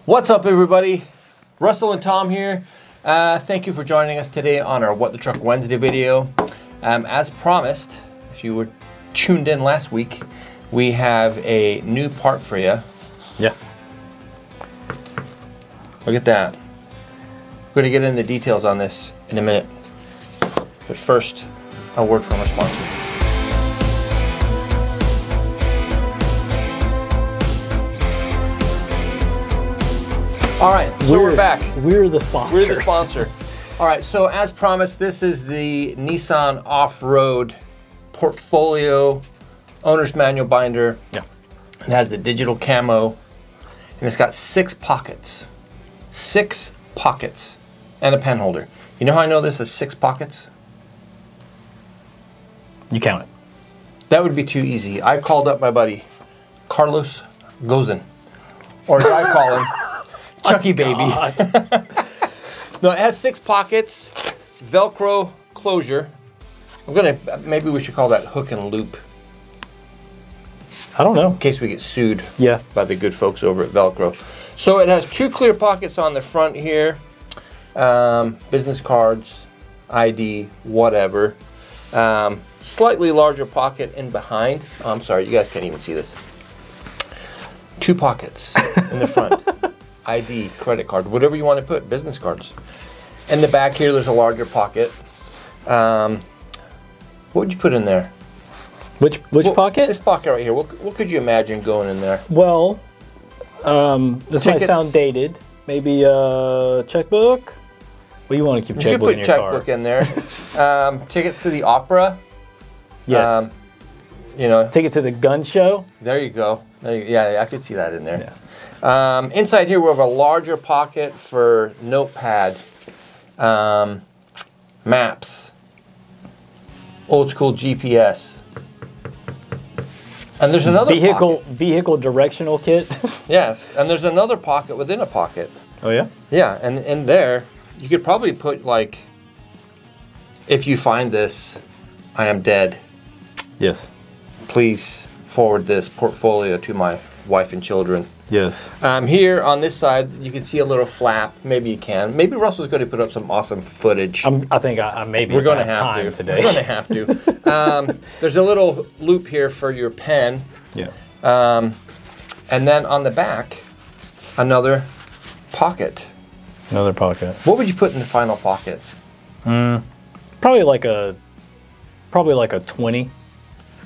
What's up, everybody? Russell and Tom here. Thank you for joining us today on our What the Truck Wednesday video. As promised, if you were tuned in last week, we have a new part for you. Yeah. Look at that. We're going to get into the details on this in a minute. But first, a word from our sponsor. All right, so we're back. We're the sponsor. We're the sponsor. All right, so as promised, this is the Nissan Off-Road Portfolio Owner's Manual Binder. Yeah. It has the digital camo, and it's got 6 pockets. 6 pockets and a pen holder. You know how I know this is 6 pockets? You count it. That would be too easy. I called up my buddy, Carlos Gozin. Or did I call him? Chucky Baby. No, it has 6 pockets, Velcro closure. Maybe we should call that hook and loop. I don't know. In case we get sued by the good folks over at Velcro. So it has 2 clear pockets on the front here. Business cards, ID, whatever. Slightly larger pocket in behind. Oh, I'm sorry, you guys can't even see this. 2 pockets in the front. ID, credit card, whatever you want to put, business cards. In the back here, there's a larger pocket. What would you put in there? Which pocket? This pocket right here. What could you imagine going in there? Well, this might sound dated. Maybe a checkbook? What do you want to keep checkbook in your car? You could put checkbook in there. Tickets to the opera. Yes. You know. Ticket to the gun show. There you go. Yeah, I could see that in there. Yeah. Inside here we have a larger pocket for notepad, maps, old school GPS, and there's another vehicle directional kit. Yes, and there's another pocket within a pocket. Oh yeah. Yeah, and in there you could probably put, like, if you find this, I am dead. Yes. Please forward this portfolio to my wife and children. Yes. Here on this side, you can see a little flap. Maybe you can. Maybe Russell's going to put up some awesome footage. I think I maybe. We're going to have to today. We're going to have to. There's a little loop here for your pen. Yeah. And then on the back, another pocket. Another pocket. What would you put in the final pocket? Probably like a 20.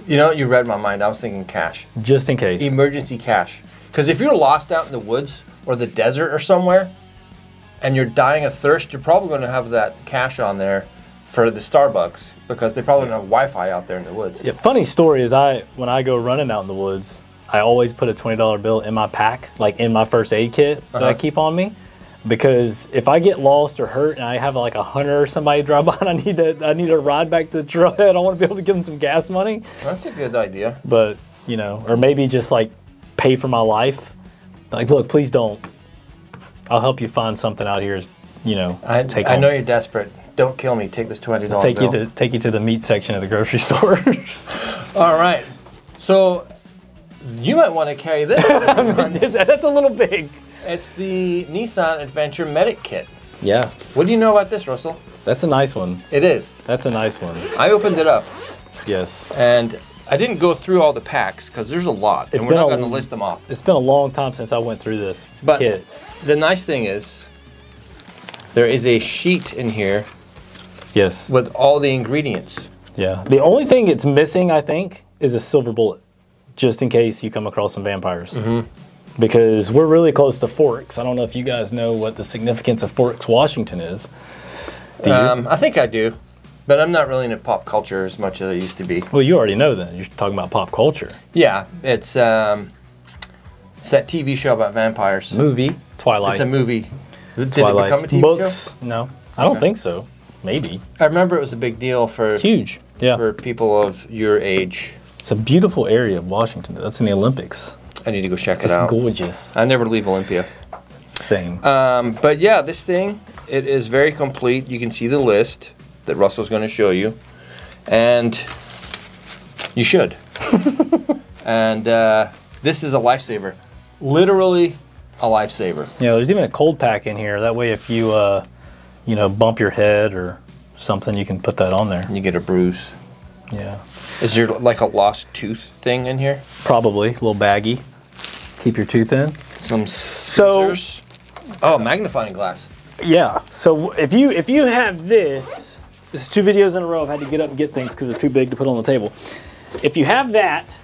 You know, you read my mind. I was thinking cash. Just in case. Emergency cash. Because if you're lost out in the woods or the desert or somewhere, and you're dying of thirst, you're probably going to have that cash on there for the Starbucks, because they probably don't have Wi-Fi out there in the woods. Yeah. Funny story is when I go running out in the woods, I always put a $20 bill in my pack, like in my first aid kit that I keep on me. Because if I get lost or hurt and I have like a hunter or somebody drive by and I need to ride back to the trailhead, I want to be able to give them some gas money. That's a good idea. But, you know, or maybe just like pay for my life. Like, look, please don't. I'll help you find something out here, you know. I know you're desperate. Don't kill me. Take this $20 bill. Take you to the meat section of the grocery store. All right. So you might want to carry this. That's a little big. It's the Nissan Adventure Medic Kit. Yeah. What do you know about this, Russell? That's a nice one. It is. That's a nice one. I opened it up. Yes. And I didn't go through all the packs because there's a lot, and we're not going to list them off. It's been a long time since I went through this kit. The nice thing is there is a sheet in here. Yes. With all the ingredients. Yeah. The only thing it's missing, I think, is a silver bullet, just in case you come across some vampires. Because we're really close to Forks. I don't know if you guys know what the significance of Forks, Washington is. Do you? I think I do, but I'm not really into pop culture as much as I used to be. Well, you already know that. You're talking about pop culture. Yeah, it's that TV show about vampires. Movie, Twilight. It's a movie. Did Twilight. it become a TV Books? show? No, I don't think so. Maybe. I remember it was a big deal for huge. Yeah. For people of your age. It's a beautiful area of Washington. That's in the Olympics. I need to go check it out. It's gorgeous. I never leave Olympia. Same. But yeah, this thing, it is very complete. You can see the list that Russell's going to show you. And you should. And this is a lifesaver. Literally a lifesaver. Yeah, there's even a cold pack in here. That way if you, you know, bump your head or something, you can put that on there. You get a bruise. Yeah. Is there like a lost tooth thing in here? Probably, a little baggy. Keep your tooth in. Some scissors. Oh, magnifying glass. Yeah, so if you have this is 2 videos in a row I've had to get up and get things because it's too big to put on the table. If you have that,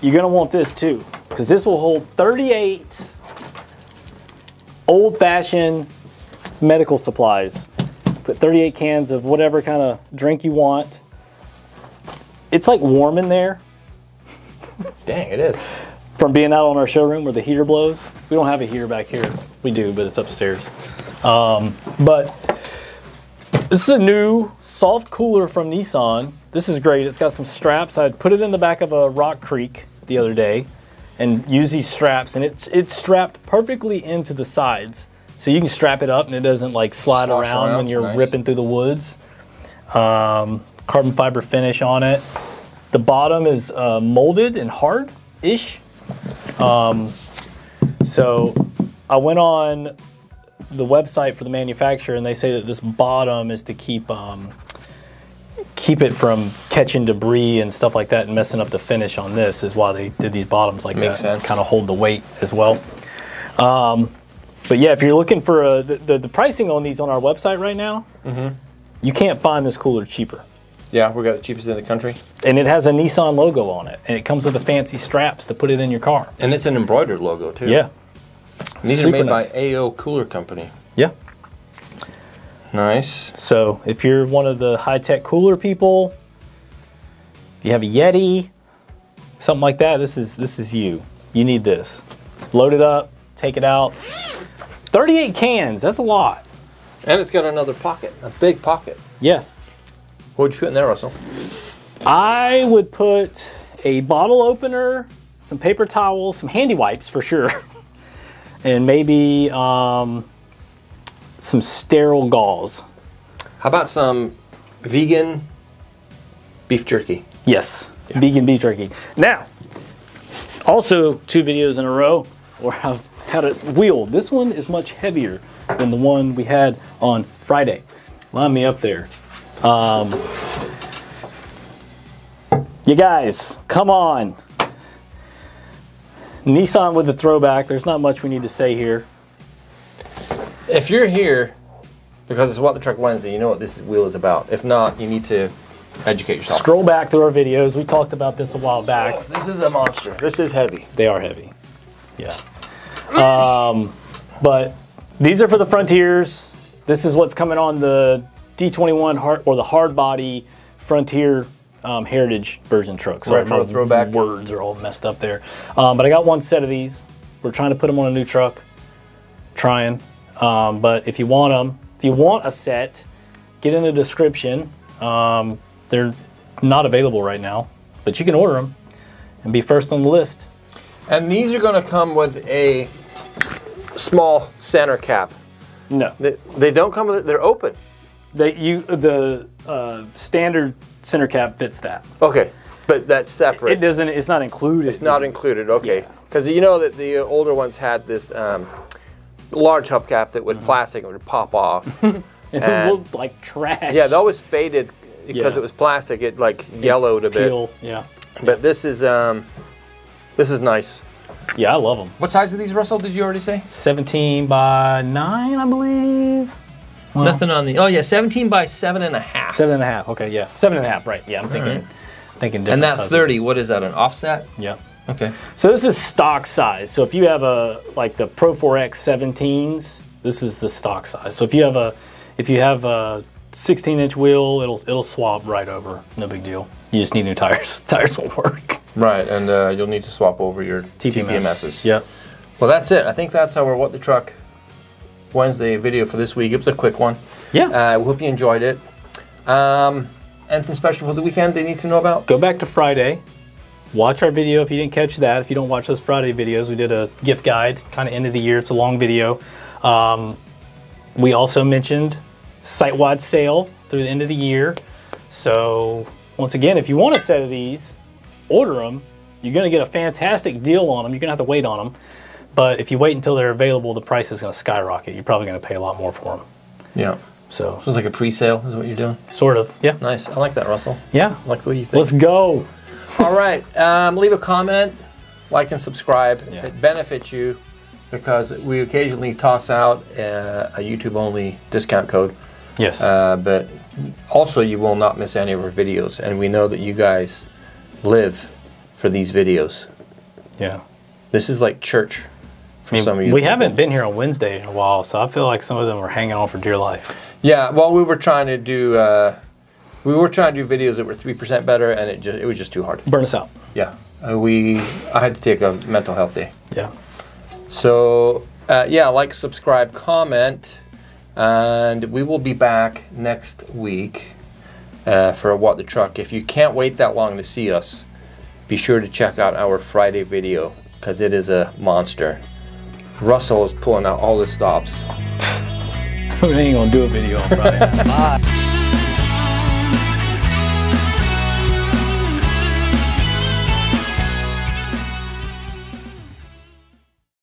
you're gonna want this too, because this will hold 38 old-fashioned medical supplies. Put 38 cans of whatever kind of drink you want. It's like warm in there. Dang, it is. From being out on our showroom where the heater blows. We don't have a heater back here. We do, but it's upstairs. But this is a new soft cooler from Nissan. This is great. It's got some straps. I put it in the back of a Rock Creek the other day and used these straps, and it's strapped perfectly into the sides. So you can strap it up and it doesn't like slide around when you're ripping through the woods. Carbon fiber finish on it. The bottom is molded and hard-ish. So I went on the website for the manufacturer and they say that this bottom is to keep it from catching debris and stuff like that and messing up the finish on this is why they did these bottoms like that. Makes sense. Kind of hold the weight as well. But yeah, if you're looking for the pricing on these on our website right now, you can't find this cooler cheaper. Yeah, we got the cheapest in the country. And it has a Nissan logo on it, and it comes with the fancy straps to put it in your car. And it's an embroidered logo too. Yeah. And these are made by AO Cooler Company. Yeah. Nice. So if you're one of the high-tech cooler people, if you have a Yeti, something like that, this is you. You need this. Load it up, take it out. 38 cans, that's a lot. And it's got another pocket, a big pocket. Yeah. What would you put in there, Russell? I would put a bottle opener, some paper towels, some handy wipes for sure, and maybe some sterile gauze. How about some vegan beef jerky? Yes, yeah. Vegan beef jerky. Now, also 2 videos in a row where I've had it wheeled. This one is much heavier than the one we had on Friday. Line me up there. You guys, come on. Nissan with the throwback. There's not much we need to say here. If you're here because it's What the Truck Wednesday, you know what this wheel is about. If not, you need to educate yourself. Scroll back through our videos. We talked about this a while back. Oh, this is a monster. This is heavy. They are heavy. Yeah. But these are for the Frontiers. This is what's coming on the D21 or the hard body Frontier Heritage version truck. So retro throwback. Words are all messed up there. But I got one set of these. We're trying to put them on a new truck. Trying. But if you want them, if you want a set, get in the description. They're not available right now, but you can order them and be first on the list. And these are going to come with a small center cap. No. They don't come with it. They're open. The standard center cap fits that. Okay, but that's separate. It doesn't. It's not included. It's not included. Okay, because you know that the older ones had this large hubcap that would plastic and would pop off. It looked like trash. Yeah, they always faded because it was plastic. It like yellowed a bit. Yeah. But this is nice. Yeah, I love them. What size are these, Russell? Did you already say? 17 by 9, I believe. Well, nothing on the. Oh yeah, 17 by 7.5. 7.5. Okay, yeah, 7.5. Right. Yeah, I'm thinking. Right. Thinking different. And that sizes. 30. What is that? An offset? Yeah. Okay. So this is stock size. So if you have like the Pro 4X 17s, this is the stock size. So if you have a 16-inch wheel, it'll swap right over. No big deal. You just need new tires. Tires won't work. Right, and you'll need to swap over your TPMSs. Yep. Well, that's it. I think that's our What the Truck Wednesday video for this week. It was a quick one. Yeah. We hope you enjoyed it. Anything special for the weekend they need to know about? Go back to Friday. Watch our video if you didn't catch that. If you don't watch those Friday videos, we did a gift guide, kind of end of the year. It's a long video. We also mentioned site-wide sale through the end of the year. So once again, if you want a set of these, order them. You're going to get a fantastic deal on them. You're going to have to wait on them. But if you wait until they're available, the price is going to skyrocket. You're probably going to pay a lot more for them. Yeah. So it's like a pre-sale is what you're doing? Sort of, yeah. Nice. I like that, Russell. Yeah. I like the way you think. Let's go. All right. Leave a comment, like and subscribe. Yeah. It benefits you because we occasionally toss out a YouTube-only discount code. Yes. But also you will not miss any of our videos. And we know that you guys live for these videos. Yeah. This is like church. For some of you we haven't been here on Wednesday in a while, so I feel like some of them were hanging on for dear life. Yeah, well, we were trying to do videos that were 3% better, and it was just too hard. Burn us out. Yeah, I had to take a mental health day. Yeah. So yeah, like, subscribe, comment, and we will be back next week for a What the Truck. If you can't wait that long to see us, be sure to check out our Friday video because it is a monster. Russell is pulling out all the stops. We ain't gonna do a video on Friday. Bye.